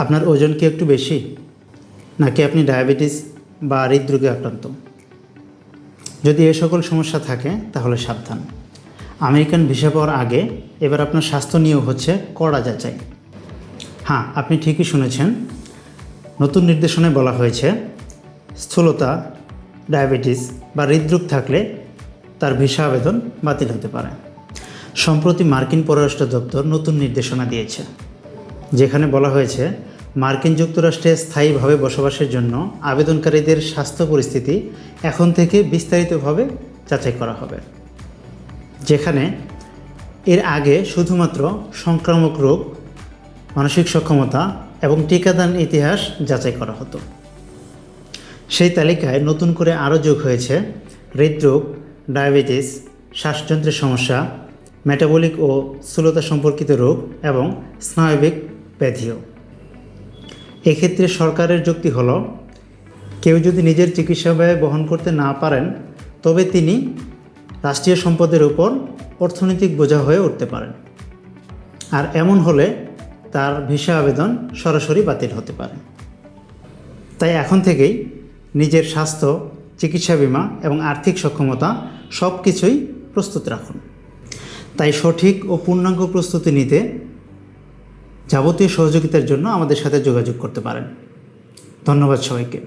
আপনার ওজন কি একটু বেশি, নাকি আপনি ডায়াবেটিস বা হৃদরোগে আক্রান্ত? যদি এ সকল সমস্যা থাকে তাহলে সাবধান। আমেরিকান ভিসা পাওয়ার আগে এবার আপনার স্বাস্থ্য নিয়েও হচ্ছে কড়া যাচাই। হ্যাঁ, আপনি ঠিকই শুনেছেন। নতুন নির্দেশনায় বলা হয়েছে স্থূলতা, ডায়াবেটিস বা হৃদরোগ থাকলে তার ভিসা আবেদন বাতিল হতে পারে। সম্প্রতি মার্কিন পররাষ্ট্র দপ্তর নতুন নির্দেশনা দিয়েছে, যেখানে বলা হয়েছে মার্কিন যুক্তরাষ্ট্রে স্থায়ীভাবে বসবাসের জন্য আবেদনকারীদের স্বাস্থ্য পরিস্থিতি এখন থেকে বিস্তারিতভাবে যাচাই করা হবে। যেখানে এর আগে শুধুমাত্র সংক্রামক রোগ, মানসিক সক্ষমতা এবং টিকাদান ইতিহাস যাচাই করা হতো। সেই তালিকায় নতুন করে আরও যোগ হয়েছে হৃদরোগ, ডায়াবেটিস, শ্বাসযন্ত্রের সমস্যা, মেটাবলিক ও স্থূলতা সম্পর্কিত রোগ এবং স্নায়বিক ব্যাধিও। এক্ষেত্রে সরকারের যুক্তি হলো, কেউ যদি নিজের চিকিৎসা ব্যয় বহন করতে না পারেন তবে তিনি রাষ্ট্রীয় সম্পদের উপর অর্থনৈতিক বোঝা হয়ে উঠতে পারেন, আর এমন হলে তার ভিসা আবেদন সরাসরি বাতিল হতে পারে। তাই এখন থেকেই নিজের স্বাস্থ্য, চিকিৎসা বীমা এবং আর্থিক সক্ষমতা সব কিছুই প্রস্তুত রাখুন। তাই সঠিক ও পূর্ণাঙ্গ প্রস্তুতি নিতে যাবতীয় সহযোগিতার জন্য আমাদের সাথে যোগাযোগ করতে পারেন। ধন্যবাদ সবাইকে।